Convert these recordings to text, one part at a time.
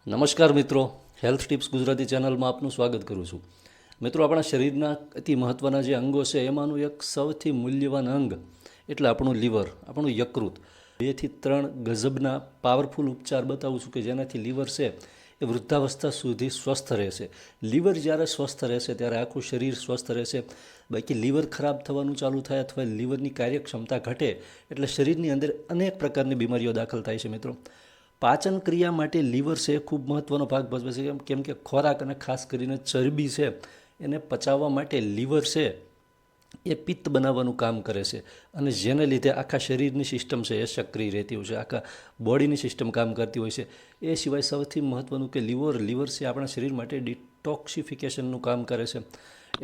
નમસ્કાર મિત્રો, health tips Gujarati ચેનલમાં આપનું સ્વાગત કરું છું. મિત્રો, આપણા શરીરના અતિ મહત્ત્વના જે અંગો છે એમાંનું એક સૌથી મૂલ્યવાન અંગ એટલે આપણું લીવર, આપણું યકૃત. 2 થી 3 ગજબના પાવરફુલ ઉપચાર બતાવું છું કે જેનાથી લીવર છે એ વૃદ્ધાવસ્થા સુધી સ્વસ્થ રહેશે. લીવર જ્યારે સ્વસ્થ રહેશે ત્યારે આખું શરીર સ્વસ્થ રહેશે. બાકી લીવર ખરાબ થવાનું ચાલુ થાય અથવા લીવરની કાર્યક્ષમતા ઘટે એટલે શરીરની અંદર અનેક પ્રકારની બીમારીઓ દાખલ થાય છે. મિત્રો, પાચન ક્રિયા માટે લીવર છે એ ખૂબ મહત્ત્વનો ભાગ ભજવે છે. કેમ કે ખોરાક અને ખાસ કરીને ચરબી છે એને પચાવવા માટે લીવર છે એ પિત્ત બનાવવાનું કામ કરે છે અને જેને લીધે આખા શરીરની સિસ્ટમ છે એ સક્રિય રહેતી હોય છે, આખા બોડીની સિસ્ટમ કામ કરતી હોય છે. એ સિવાય સૌથી મહત્ત્વનું કે લીવર છે આપણા શરીર માટે ડિટોક્સિફિકેશનનું કામ કરે છે.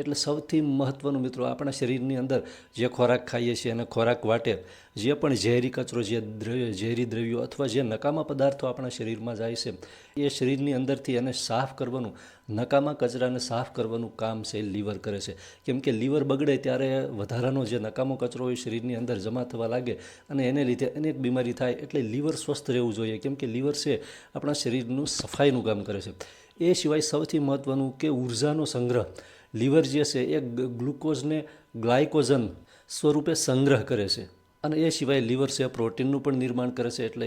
એટલે સૌથી મહત્ત્વનું મિત્રો, આપણા શરીરની અંદર જે ખોરાક ખાઈએ છીએ અને ખોરાક વાટે જે પણ ઝેરી કચરો, ઝેરી દ્રવ્યો અથવા જે નકામા પદાર્થો આપણા શરીરમાં જાય છે એ શરીરની અંદરથી એને સાફ કરવાનું, નકામા કચરાને સાફ કરવાનું કામ છે એ લીવર કરે છે. કેમ કે લીવર બગડે ત્યારે વધારાનો જે નકામો કચરો હોય શરીરની અંદર જમા થવા લાગે અને એને લીધે અનેક બીમારી થાય. એટલે લીવર સ્વસ્થ રહેવું જોઈએ. કેમ કે લીવર છે આપણા શરીરનું સફાઈનું કામ કરે છે. એ સિવાય સૌથી મહત્ત્વનું કે ઉર્જાનો સંગ્રહ. લીવર જે છે એ ગ્લુકોઝને ગ્લાયકોઝન સ્વરૂપે સંગ્રહ કરે છે અને એ સિવાય લીવર છે પ્રોટીનનું પણ નિર્માણ કરે છે. એટલે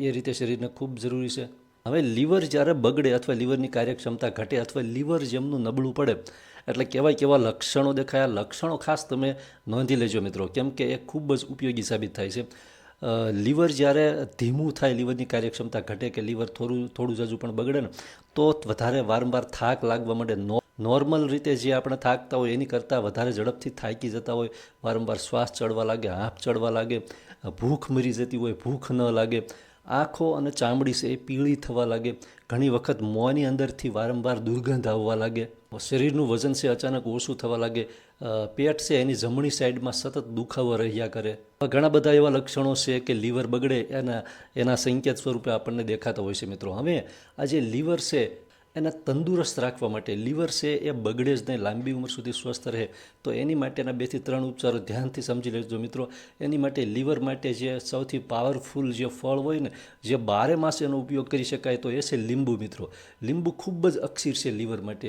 એ રીતે શરીરને ખૂબ જરૂરી છે. હવે લીવર જ્યારે બગડે અથવા લીવરની કાર્યક્ષમતા ઘટે અથવા લીવર જેમનું નબળું પડે એટલે કેવા લક્ષણો દેખાય. આ લક્ષણો ખાસ તમે નોંધી લેજો મિત્રો, કેમ કે એ ખૂબ જ ઉપયોગી સાબિત થાય છે. લીવર જ્યારે ધીમું થાય, લીવરની કાર્યક્ષમતા ઘટે કે લીવર થોડું જાજુ પણ બગડે ને તો વધારે વારંવાર થાક લાગવા માંડે. નોર્મલ રીતે જે આપણે થાકતા હોય એની કરતાં વધારે ઝડપથી થાકી જતા હોય, વારંવાર શ્વાસ ચડવા લાગે, હાંફ ચડવા લાગે, ભૂખ મરી જતી હોય, ભૂખ ન લાગે, આંખો અને ચામડી છે એ પીળી થવા લાગે, ઘણી વખત મોંની અંદરથી વારંવાર દુર્ગંધ આવવા લાગે, શરીરનું વજન છે અચાનક ઓછું થવા લાગે, પેટ છે એની જમણી સાઈડમાં સતત દુખાવો રહ્યા કરે. ઘણા બધા એવા લક્ષણો છે કે લીવર બગડે એના સંકેત સ્વરૂપે આપણને દેખાતા હોય છે. મિત્રો, હવે આ જે લીવર છે એને તંદુરસ્ત રાખવા માટે, લીવર છે એ બગડે જ નહીં, લાંબી ઉંમર સુધી સ્વસ્થ રહે, તો એની માટેના 2 થી 3 ઉપચારો ધ્યાનથી સમજી લેજો મિત્રો. એની માટે લીવર માટે જે સૌથી પાવરફુલ જે ફળ હોય ને, જે 12 માસ એનો ઉપયોગ કરી શકાય તો એ છે લીંબુ. મિત્રો, લીંબુ ખૂબ જ અક્ષીર છે લીવર માટે.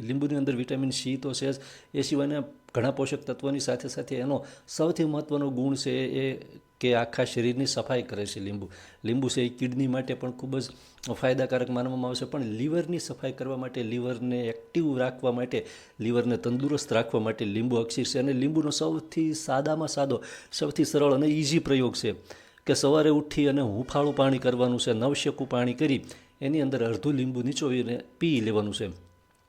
લીંબુની અંદર વિટામિન સી તો છે જ, એ સિવાયના ઘણા પોષક તત્વોની સાથે સાથે એનો સૌથી મહત્ત્વનો ગુણ છે એ કે આખા શરીરની સફાઈ કરે છે. લીંબુ છે એ કિડની માટે પણ ખૂબ જ ફાયદાકારક માનવામાં આવે છે. પણ લીવરની સફાઈ કરવા માટે, લીવરને એક્ટિવ રાખવા માટે, લીવરને તંદુરસ્ત રાખવા માટે લીંબુ અક્ષીર છે. અને લીંબુનો સૌથી સાદામાં સાદો, સૌથી સરળ અને ઇઝી પ્રયોગ છે કે સવારે ઉઠી અને હૂંફાળું પાણી કરવાનું છે. નવશેકું પાણી કરી એની અંદર અડધું લીંબુ નીચોવીને પી લેવાનું છે.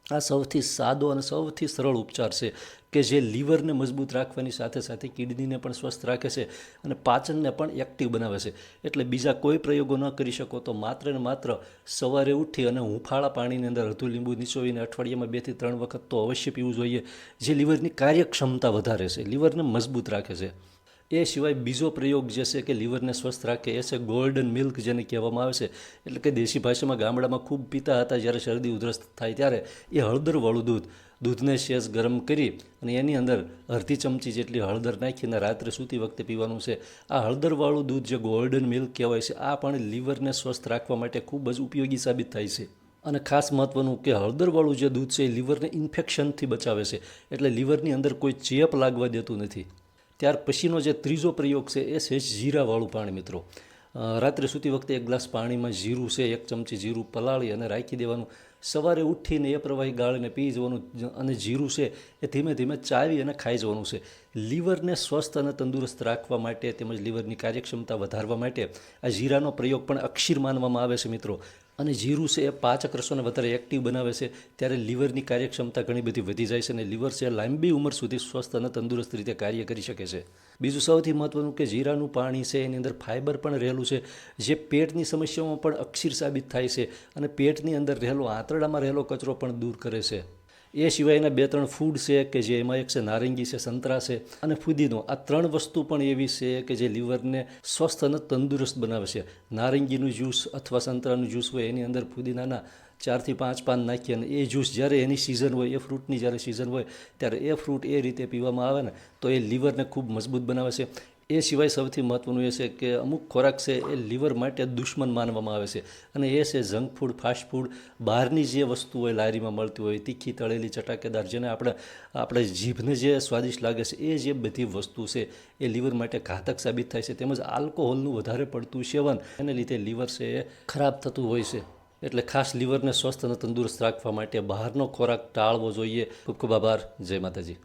આ સૌથી સાદો અને સૌથી સરળ ઉપચાર છે કે જે લીવરને મજબૂત રાખવાની સાથે સાથે કિડનીને પણ સ્વસ્થ રાખે છે અને પાચનને પણ એક્ટિવ બનાવે છે. એટલે બીજા કોઈ પ્રયોગો ન કરી શકો તો માત્ર ને માત્ર સવારે ઉઠી અને હૂંફાળા પાણીની અંદર અડધું લીંબુ નીચોવીને અઠવાડિયામાં 2 થી 3 વખત તો અવશ્ય પીવું જોઈએ, જે લીવરની કાર્યક્ષમતા વધારે છે, લીવરને મજબૂત રાખે છે. એ સિવાય બીજો પ્રયોગ જે છે કે લીવરને સ્વસ્થ રાખે એ છે ગોલ્ડન મિલ્ક, જેને કહેવામાં આવે છે. એટલે કે દેશી ભાષામાં ગામડામાં ખૂબ પીતા હતા જ્યારે શરદી ઉધરસ થાય ત્યારે. એ હળદરવાળું દૂધને સેજ ગરમ કરી અને એની અંદર અડધી ચમચી જેટલી હળદર નાખીને રાત્રે સૂતી વખતે પીવાનું છે. આ હળદરવાળું દૂધ જે ગોલ્ડન મિલ્ક કહેવાય છે, આ પણ લીવરને સ્વસ્થ રાખવા માટે ખૂબ જ ઉપયોગી સાબિત થાય છે. અને ખાસ મહત્ત્વનું કે હળદરવાળું જે દૂધ છે એ લીવરને ઇન્ફેક્શનથી બચાવે છે. એટલે લીવરની અંદર કોઈ ચેપ લાગવા દેતું નથી. ત્યાર પછીનો જે ત્રીજો પ્રયોગ છે એ છે જીરાવાળું પાણી. મિત્રો, રાત્રે સૂતી વખતે 1 ગ્લાસ પાણીમાં જીરું છે, 1 ચમચી જીરું પલાળી અને રાખી દેવાનું. સવારે ઉઠીને એ પ્રવાહી ગાળીને પી જવાનું અને જીરું છે એ ધીમે ધીમે ચાવી અને ખાઈ જવાનું છે. લીવરને સ્વસ્થ અને તંદુરસ્ત રાખવા માટે તેમજ લીવરની કાર્યક્ષમતા વધારવા માટે આ જીરાનો પ્રયોગ પણ અક્ષીર માનવામાં આવે છે. મિત્રો, અને જીરું છે એ પાચક રસોને વધારે એક્ટિવ બનાવે છે. ત્યારે લીવરની કાર્યક્ષમતા ઘણી બધી વધી જાય છે અને લીવર છે લાંબી ઉંમર સુધી સ્વસ્થ અને તંદુરસ્ત રીતે કાર્ય કરી શકે છે. બીજું સૌથી મહત્ત્વનું કે જીરાનું પાણી છે એની અંદર ફાઇબર પણ રહેલું છે, જે પેટની સમસ્યાઓમાં પણ અક્ષીર સાબિત થાય છે અને પેટની અંદર રહેલો, આંતરડામાં રહેલો કચરો પણ દૂર કરે છે. એ સિવાયના 2-3 ફૂડ છે કે જે એમાં એક છે નારંગી છે, સંતરા છે અને ફુદીનો. આ 3 વસ્તુ પણ એવી છે કે જે લીવરને સ્વસ્થ અને તંદુરસ્ત બનાવે છે. નારંગીનું જ્યુસ અથવા સંતરાનું જ્યુસ હોય એની અંદર ફુદીનાના 4 થી 5 પાન નાખી અને એ જ્યુસ જ્યારે એની સિઝન હોય, એ ફ્રૂટની જ્યારે સિઝન હોય ત્યારે એ ફ્રૂટ એ રીતે પીવામાં આવે ને તો એ લીવરને ખૂબ મજબૂત બનાવે છે. એ સિવાય સૌથી મહત્ત્વનું એ છે કે અમુક ખોરાક છે એ લીવર માટે દુશ્મન માનવામાં આવે છે, અને એ છે જંક ફૂડ, ફાસ્ટ ફૂડ, બહારની જે વસ્તુ હોય લારીમાં મળતી હોય, તીખી, તળેલી, ચટાકેદાર, જેને આપણે જીભને જે સ્વાદિષ્ટ લાગે છે, એ જે બધી વસ્તુ છે એ લીવર માટે ઘાતક સાબિત થાય છે. તેમજ આલ્કોહોલનું વધારે પડતું સેવન, એને લીધે લીવર છે એ ખરાબ થતું હોય છે. એટલે ખાસ લીવરને સ્વસ્થ અને તંદુરસ્ત રાખવા માટે બહારનો ખોરાક ટાળવો જોઈએ. ખૂબ ખૂબ આભાર. જય માતાજી.